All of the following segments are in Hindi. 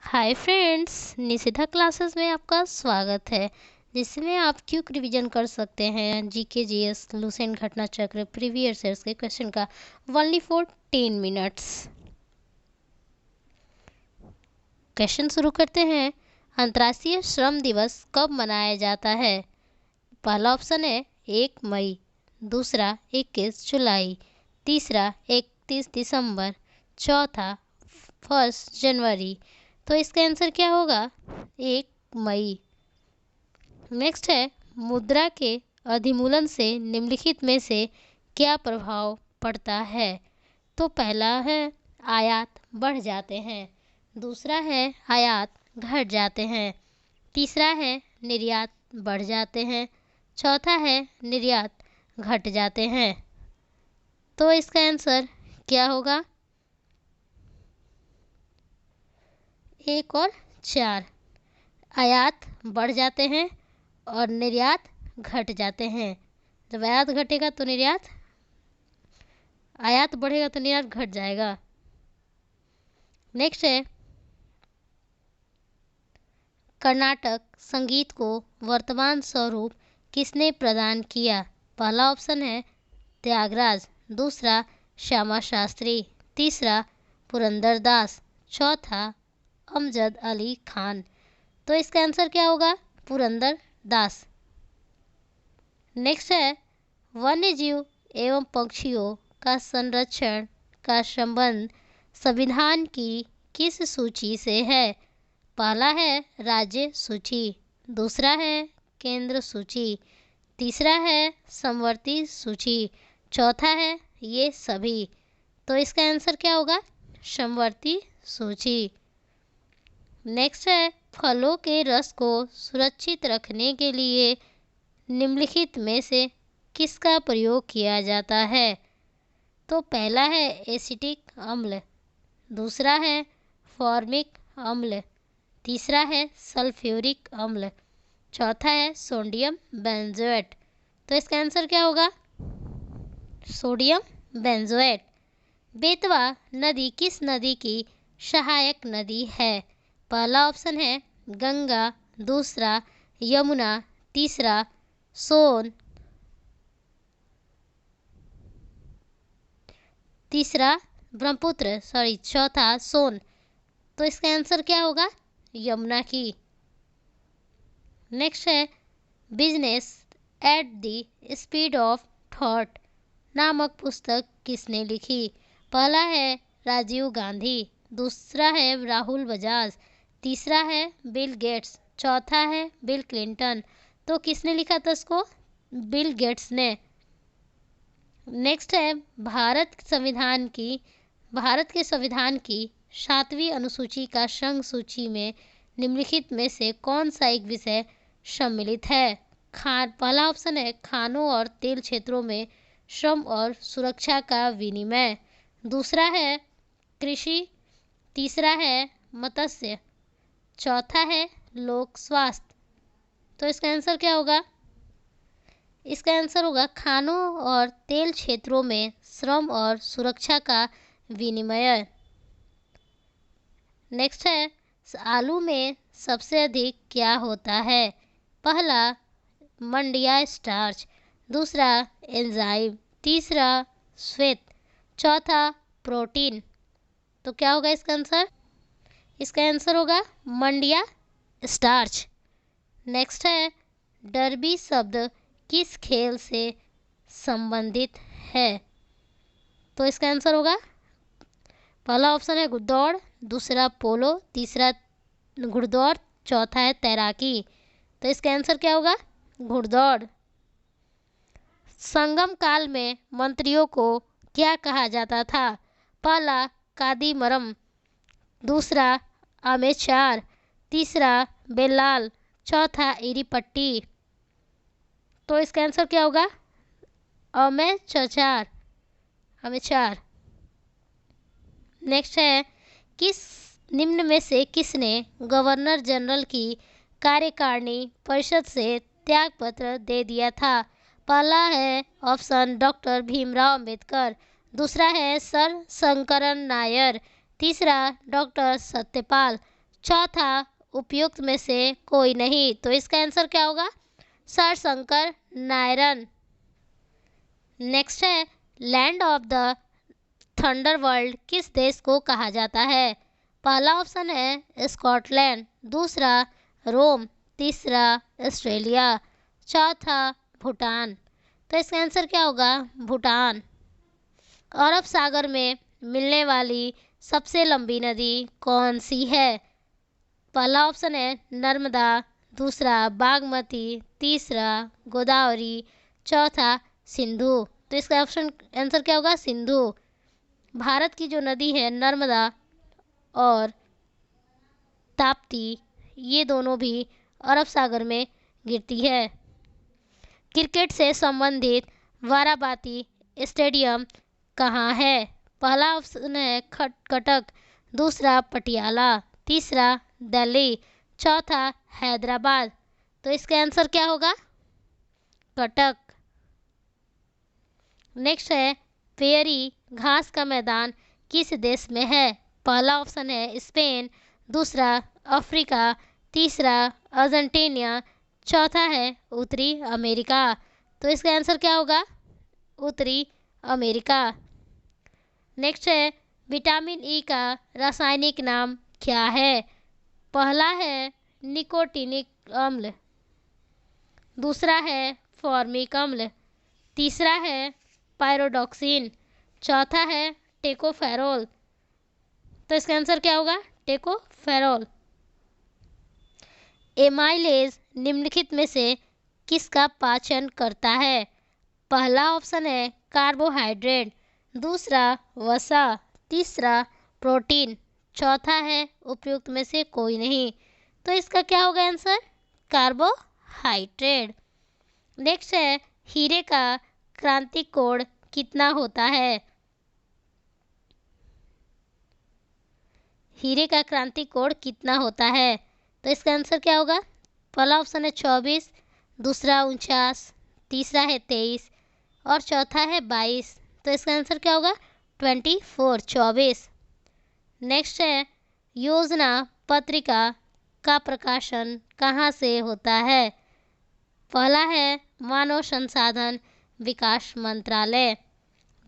हाय फ्रेंड्स, निशिथा क्लासेस में आपका स्वागत है जिसमें आप क्विक रिवीजन कर सकते हैं जीके जीएस लुसेंट घटना चक्र प्रीवियस ईयर्स के क्वेश्चन का ओनली फॉर 10 मिनट्स। क्वेश्चन शुरू करते हैं। अंतर्राष्ट्रीय श्रम दिवस कब मनाया जाता है? पहला ऑप्शन है 1 मई, दूसरा 21 जुलाई, तीसरा 31 दिसंबर, चौथा 1 जनवरी। तो इसका आंसर क्या होगा? 1 मई। नेक्स्ट है, मुद्रा के अधिमूलन से निम्नलिखित में से क्या प्रभाव पड़ता है? तो पहला है आयात बढ़ जाते हैं, दूसरा है आयात घट जाते हैं, तीसरा है निर्यात बढ़ जाते हैं, चौथा है निर्यात घट जाते हैं। तो इसका आंसर क्या होगा? 1 और 4। आयात बढ़ जाते हैं और निर्यात घट जाते हैं। जब आयात घटेगा तो आयात बढ़ेगा तो निर्यात घट जाएगा। नेक्स्ट है, कर्नाटक संगीत को वर्तमान स्वरूप किसने प्रदान किया? पहला ऑप्शन है त्यागराज, दूसरा श्यामा शास्त्री, तीसरा पुरंदरदास, चौथा अमजद अली खान। तो इसका आंसर क्या होगा? पुरंदर दास। नेक्स्ट है, वन्य जीव एवं पक्षियों का संरक्षण का संबंध संविधान की किस सूची से है? पहला है राज्य सूची, दूसरा है केंद्र सूची, तीसरा है समवर्ती सूची, चौथा है ये सभी। तो इसका आंसर क्या होगा? समवर्ती सूची। नेक्स्ट है, फलों के रस को सुरक्षित रखने के लिए निम्नलिखित में से किसका प्रयोग किया जाता है? तो पहला है एसिटिक अम्ल, दूसरा है फॉर्मिक अम्ल, तीसरा है सल्फ्यूरिक अम्ल, चौथा है सोडियम बेंजोएट। तो इसका आंसर क्या होगा? Sodium benzoate. बेतवा नदी किस नदी की सहायक नदी है? पहला ऑप्शन है गंगा, दूसरा यमुना, तीसरा सोन, तीसरा ब्रह्मपुत्र, चौथा सोन। तो इसका आंसर क्या होगा? यमुना की। नेक्स्ट है, business at the speed of thought नामक पुस्तक किसने लिखी? पहला है राजीव गांधी, दूसरा है राहुल बजाज, तीसरा है बिल गेट्स, चौथा है बिल क्लिंटन। तो किसने लिखा था इसको? बिल गेट्स ने। नेक्स्ट है, भारत के संविधान की 7वीं अनुसूची का संघ सूची में निम्नलिखित में से कौन सा एक विषय सम्मिलित है? पहला ऑप्शन है खानों और तेल क्षेत्रों में श्रम और सुरक्षा का विनिमय, दूसरा है कृषि, तीसरा है मत्स्य, चौथा है लोक स्वास्थ्य। तो इसका आंसर क्या होगा? इसका आंसर होगा खानों और तेल क्षेत्रों में श्रम और सुरक्षा का विनिमय। नेक्स्ट है, आलू में सबसे अधिक क्या होता है? पहला मंडिया स्टार्च, दूसरा एंजाइम, तीसरा श्वेत, चौथा प्रोटीन। तो क्या होगा इसका आंसर? इसका आंसर होगा मंडिया स्टार्च। नेक्स्ट है, डर्बी शब्द किस खेल से संबंधित है? तो इसका आंसर होगा, पहला ऑप्शन है घुड़दौड़, दूसरा पोलो, तीसरा घुड़दौड़, चौथा है तैराकी। तो इसका आंसर क्या होगा? घुड़दौड़। संगम काल में मंत्रियों को क्या कहा जाता था? पहला कादीमरम, दूसरा आमेचार, तीसरा बेलाल, चौथा इरीपट्टी। तो इसका आंसर क्या होगा? आमेचार। नेक्स्ट है, किस निम्न में से किसने गवर्नर जनरल की कार्यकारिणी परिषद से त्यागपत्र दे दिया था? पहला है ऑप्शन डॉक्टर भीमराव अंबेडकर, दूसरा है सर शंकरन नायर, तीसरा डॉक्टर सत्यपाल, चौथा उपयुक्त में से कोई नहीं। तो इसका आंसर क्या होगा? सर शंकर नारायण। नेक्स्ट है, लैंड ऑफ द थंडरवर्ल्ड किस देश को कहा जाता है? पहला ऑप्शन है स्कॉटलैंड, दूसरा रोम, तीसरा ऑस्ट्रेलिया, चौथा भूटान। तो इसका आंसर क्या होगा? भूटान। अरब सागर में मिलने वाली सबसे लंबी नदी कौन सी है? पहला ऑप्शन है नर्मदा, दूसरा बागमती, तीसरा गोदावरी, चौथा सिंधु। तो इसका ऑप्शन आंसर क्या होगा? सिंधु। भारत की जो नदी है नर्मदा और ताप्ती, ये दोनों भी अरब सागर में गिरती है। क्रिकेट से संबंधित वाराबाती स्टेडियम कहाँ है? पहला ऑप्शन है कटक, दूसरा पटियाला, तीसरा दिल्ली, चौथा हैदराबाद। तो इसका आंसर क्या होगा? कटक। नेक्स्ट है, फेयरी घास का मैदान किस देश में है? पहला ऑप्शन है स्पेन, दूसरा अफ्रीका, तीसरा अर्जेंटीना, चौथा है उत्तरी अमेरिका। तो इसका आंसर क्या होगा? उत्तरी अमेरिका। नेक्स्ट है, विटामिन ई का रासायनिक नाम क्या है? पहला है निकोटिनिक अम्ल, दूसरा है फॉर्मिक अम्ल, तीसरा है पायरोडॉक्सिन, चौथा है टेकोफेरोल। तो इसका आंसर क्या होगा? टेकोफेरोल। एमाइलेज निम्नलिखित में से किसका पाचन करता है? पहला ऑप्शन है कार्बोहाइड्रेट, दूसरा वसा, तीसरा प्रोटीन, चौथा है उपयुक्त में से कोई नहीं। तो इसका क्या होगा आंसर? कार्बोहाइड्रेट। नेक्स्ट है, हीरे का क्रांतिक कोण कितना होता है? हीरे का क्रांतिक कोण कितना होता है? तो इसका आंसर क्या होगा? पहला ऑप्शन है 24, दूसरा 49, तीसरा है 23 और चौथा है 22। तो इसका आंसर क्या होगा? 24, 24। नेक्स्ट है, योजना पत्रिका का प्रकाशन कहाँ से होता है? पहला है मानव संसाधन विकास मंत्रालय,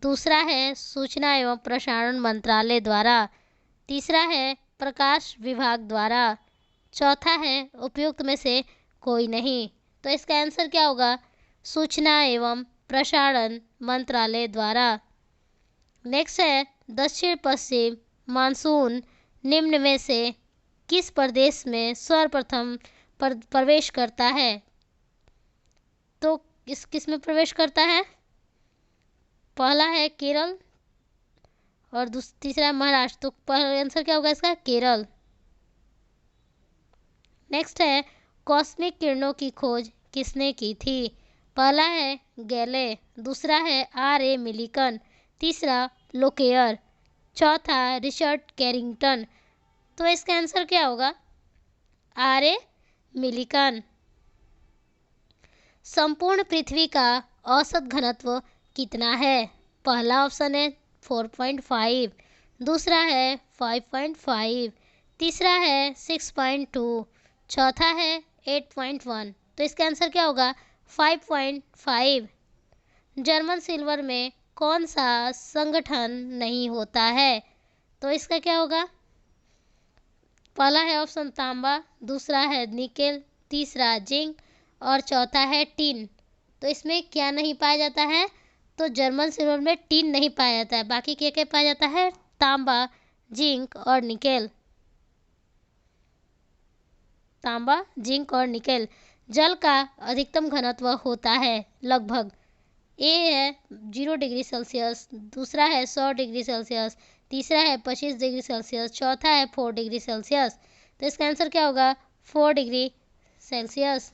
दूसरा है सूचना एवं प्रसारण मंत्रालय द्वारा, तीसरा है प्रकाश विभाग द्वारा, चौथा है उपयुक्त में से कोई नहीं। तो इसका आंसर क्या होगा? सूचना एवं प्रसारण मंत्रालय द्वारा। नेक्स्ट है, दक्षिण पश्चिम मानसून निम्न में से किस प्रदेश में सर्वप्रथम प्रवेश करता है? तो किस में प्रवेश करता है? पहला है केरल और तीसरा महाराष्ट्र। तो पहला आंसर क्या होगा इसका? केरल। नेक्स्ट है, कॉस्मिक किरणों की खोज किसने की थी? पहला है गैले, दूसरा है R.A. मिलिकन, तीसरा लोकेयर, चौथा रिचर्ड कैरिंगटन। तो इसका आंसर क्या होगा? R.A. मिलिकन। संपूर्ण पृथ्वी का औसत घनत्व कितना है? पहला ऑप्शन है 4.5, दूसरा है 5.5, तीसरा है 6.2, चौथा है 8.1। तो इसका आंसर क्या होगा? 5.5। जर्मन सिल्वर में कौन सा संगठन नहीं होता है? तो इसका क्या होगा? पहला है ऑप्शन तांबा, दूसरा है निकेल, तीसरा जिंक और चौथा है टिन। तो इसमें क्या नहीं पाया जाता है? तो जर्मन सिल्वर में टिन नहीं पाया जाता है, बाकी क्या क्या पाया जाता है? तांबा, जिंक और निकेल। तांबा, जिंक और निकेल। जल का अधिकतम घनत्व होता है लगभग, ए है 0 डिग्री सेल्सियस, दूसरा है 100 डिग्री सेल्सियस, तीसरा है 25 डिग्री सेल्सियस, चौथा है 4 डिग्री सेल्सियस। तो इसका आंसर क्या होगा? 4 डिग्री सेल्सियस।